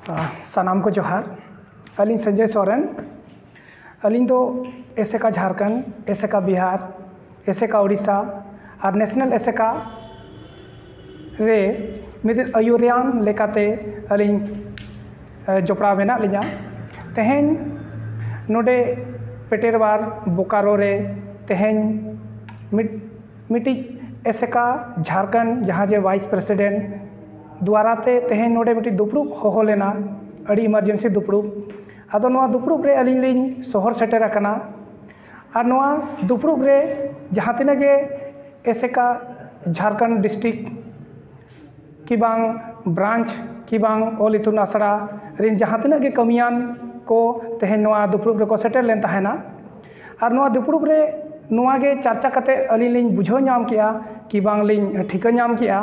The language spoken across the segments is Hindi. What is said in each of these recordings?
सानाम को जोहार अली संजय सोरेन अली दो एसेका झारखंड एसेका बिहार एसेका उड़ीसा और नेशनल एसेका रे मिद आयुरियान लेकाते अली जोपड़ा मेना लिया तेहें नोडे पेटेरवार बोकारो रे तेहें मिट्टी एसेका झारखंड जहाँ जे वाइस प्रेसिडेंट द्वाराते तेहें नोडे मिट्टी दुपड़ूब होहो लेना अड़ी इमरजेंसी दुपड़ूब आदो नोआ दुपड़ूब रे अलिंग लिंग शहर सेटेर आकना और नोआ दुपड़ूब रे जहाँ तिना गे एसेका झारखंड डिस्ट्रिक्ट की बांग ब्रांच की बांग ऑल इतुन आसड़ा रिन जहाँ तिना गे कमियान को तेहें नोआ दुपड़ूब रे को सेटेर लेन ताहेना और नोआ दुपड़ूब रे नोआ गे चर्चा कते अलिंग लिंग बुझो नाम किया कि बांग लिंग ठिका नाम किया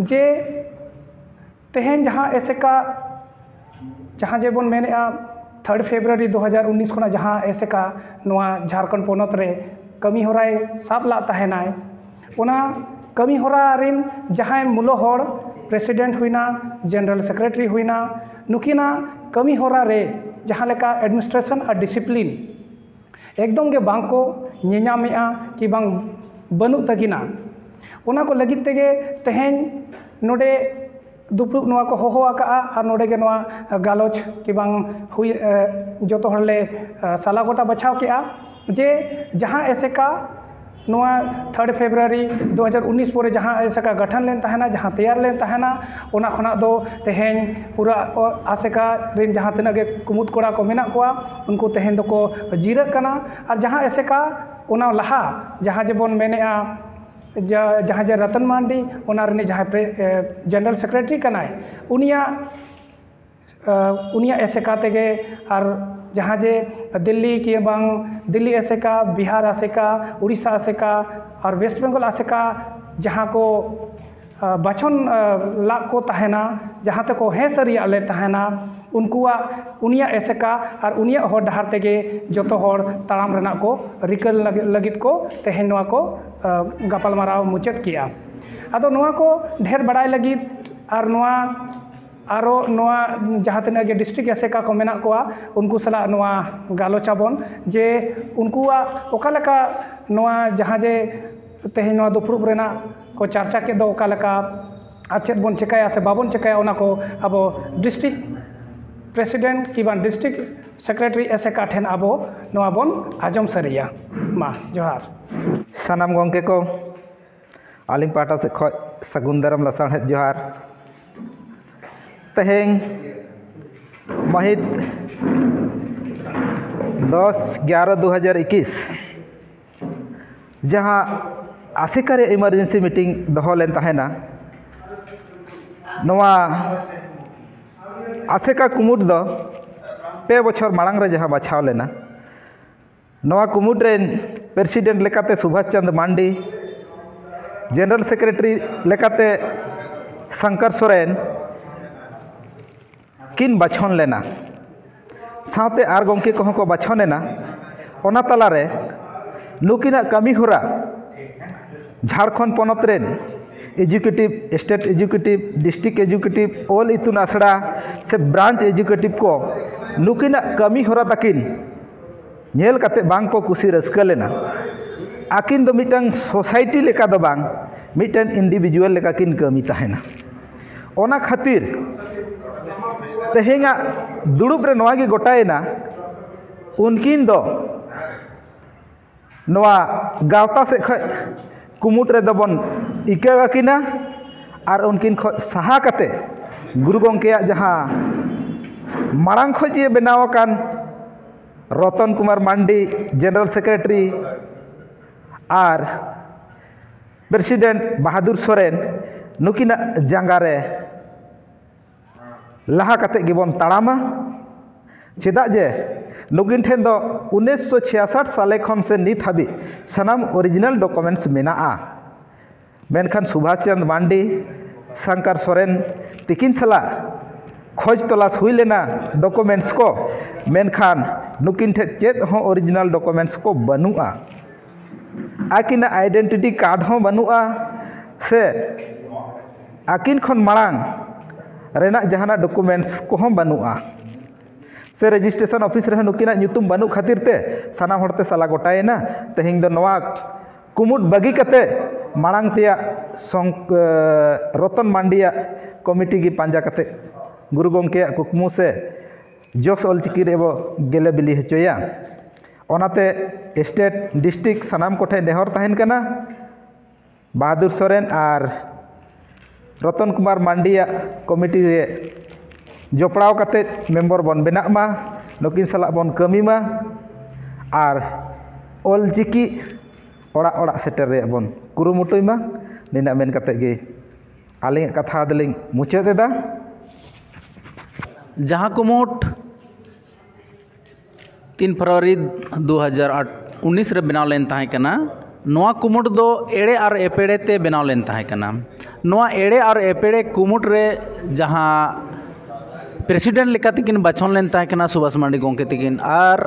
जे तेहें जहाँ एसेका जहाँ जेबन मेने 3 फरवरी 2019 खुना जहाँ एसेका नोआ झारखंड पोनत रे कमी होराय साब ला ताहेनाय ओना कमी होरा रिन जहाँ मूलो हर प्रेसिडेंट हुईना जनरल सेक्रेटरी हुईना नुकिना कमी होरा रे जहाँ लेका एडमिनिस्ट्रेशन और डिसिप्लिन एकदम के बांग को नेनामेआ कि बांग बनु तगिना ओना को लगित तेगे तेहें नोडे दुपड़ूब नोआ को होहो आका और नोडे के नोआ गालोच कि बांग हुई जोतो हरले साला गोटा बचाव किया जे जहाँ एसेका नोआ 3 फरवरी 2019 पोरे जहाँ एसेका गठन लेन ताहेना जहाँ तैयार लेन ताहेना ओना खना दो तेहें पूरा आसेका रिन जहाँ तिना गे कुमुद कोड़ा को मेना कोआ उनको तेहें दो को जीरक कना और जहाँ एसेका ओना लहा जहाँ जेबन मेनेआ जहाँ जे रतन मांडी ओना रिनी जहाँ जनरल सेक्रेटरी कनाय उनिया एसेका तेगे और जहाँ जे दिल्ली की बांग दिल्ली एसेका बिहार आसेका उड़ीसा आसेका और वेस्ट बंगाल आसेका जहाँ को बचन लाग को तहना जहाँ तक को हैं सरिया ले तहना उनकुआ उनिया एसेका और उनिया हर डहार तेगे जोतो हर ताराम रना को रिकल लगित को तेहें नोआ को गपालमाराव मुचाद किया आदो नोआ को ढेर बड़ाई लगित और नोआ आरो नोआ जहाँ तिना गे डिस्ट्रिक्ट एसेका को मेना कोआ उनको सला नोआ गालोचाबन जे उनकुआ ओकालेका नोआ जहाँ जे तेहें नोआ दुपड़ूब रेना को चर्चा के दो ओकालेका आर चेद बन चिकाया से बाबन चिकाया ओना को अब डिस्ट्रिक्ट प्रेसिडेंट की बान डिस्ट्रिक्ट सेक्रेटरी एसेका ठेन अब नोआ बन आजम सरिया मा जोहार सानाम गंके को आलिम पाटा से खो सगुंदरम लसाण जोहार तेहें महित 10/11/2021 जहाँ आसेका रे इमरजेंसी मीटिंग दोहो लेन ताहेना नोआ आसेका कुमुद दो 2 बछर मांग रे जहाँ बाछाव लेना नोआ कुमुद रेन प्रेसिडेंट लेकाते सुभाष चंद्र मांडी जनरल सेक्रेटरी लेकाते शंकर सोरेन किन बाछन लेना साथे आर गंके कहों को बाछन लेना ओना तलारे नुकिना कमी होरा झारखंड पोनत रेन educative state educative district educative all इतुन आसड़ा से ब्रांच एजुकेटिव को नुकिना कमी होरा तकिन नेल काते बांग को कुसी रस्का लेना आकिन दो मिटन सोसाइटी लेका दो बांग मिटन इंडिविजुअल लेका किन कमी ताहेना ओना खातिर तेहेंगा दुड़ुब रे नोआ गे गोटायना उनकिन दो नोआ गावता से ख कुमुट रे दबन इका किना और उनकिन ख सहा कते गुरु गंकेया जहाँ मारांग खोजिए बनाव कान रतन कुमार मांडी जनरल सेक्रेटरी और प्रेसिडेंट बहादुर सोरेन नुकिना जांगारे लहा कते गिबन ताड़ामा चेदा जे नुकिन ठेन दो 1966 साले खन से नित हाबी सनाम ओरिजिनल डॉक्यूमेंट्स मेनाआ मेनखान सुभाष चंद्र मांडी शंकर सोरेन तिकिन सला खोज तलाश हुई लेना डॉक्यूमेंट्स को मेनखान नुकिन ठे चेद हो ओरिजिनल डॉक्यूमेंट्स को बनुआ आकिना आइडेंटिटी कार्ड हो बनुआ से आकिन खन मांग रेना जहाना डॉक्यूमेंट्स को बनुआ से रजिस्ट्रेशन ऑफिस रे नुकिना ᱧᱩᱛᱩᱢ बनु खातिर ते सानाम होड़ते साला गोटायना तेहिं दो नवा कुमुट बगी कते मांग तेया रतन मांडिया कमिटी की पांजा कते गुरु गंके कुकमु से जॉक्स ऑलचिकी रे बो गेले बिली हचोया ओनाते स्टेट डिस्ट्रिक्ट सानाम कोठे नेहर तहन कना बहादुर सोरेन और रतन कुमार मांडिया कमिटी रे जोपड़ाव कते मेम्बर बन बेना मा नुकिन साला बन कमी मा और ऑलचिकी ओड़ा ओड़ा सेटर रे बन कुरुमुटुई मा निना मेन कते गे आलिंग कथा दलिंग मुचादेदा जहाँ कुमुट 3 फरवरी 2019 रे बनाव लेन ताहे कना नोआ कुमुट दो एड़े और एपेड़े ते बनाव लेन ताहे कना नोआ एड़े और एपेड़े कुमुट रे जहाँ प्रेसिडेंट लेका तकिन बाछन लेन ताहे कना सुभाष मांडी गोंके तकिन और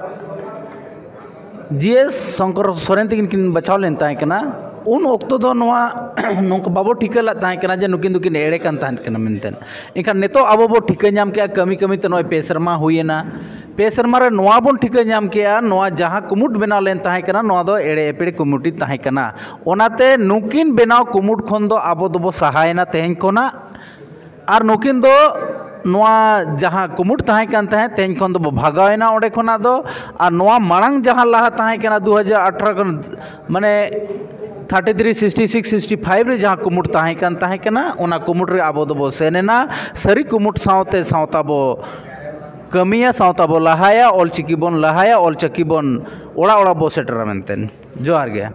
जीएस शंकर सोरेन तकिन किन बचाव लेन ताहे कना उन वक्त दो नोआ नोक बाबो ठिका ला ताहे कना जे नुकिन दुकिन एड़े कान ताहे कना मेनतेन इनका नेतो अब बो ठिका नाम के कमी कमी ते नोय पे शर्मा हुईना पे शर्मा रे नोआ बन ठिका नाम के नोआ जहां कुमुट बनाव लेन ताहे कना नोआ दो एड़े एपेड़े कुमुटी ताहे कना ओनाते नुकिन बनाव कुमुट खन दो अब दो बो सहायना तेहन कोना और नुकिन दो नोआ जहाँ कुमुट ताहे कान ताहे तेहन खन दो भागावेना ओडे खना दो और नोआ मांग जहाँ लाहा ताहे कना 2018 माने 33 66 65 रे जहाँ कुमुट ताहे कान ताहे कना ओना कुमुट रे आबो दो बो सेनेना सारी कुमुट सावते सावता बो कमिया सावता बो लहाया ऑलचिकी बन लहाया ऑलचिकी बन ओड़ा ओड़ा बो सेटरा मेनतेन जोहार गया।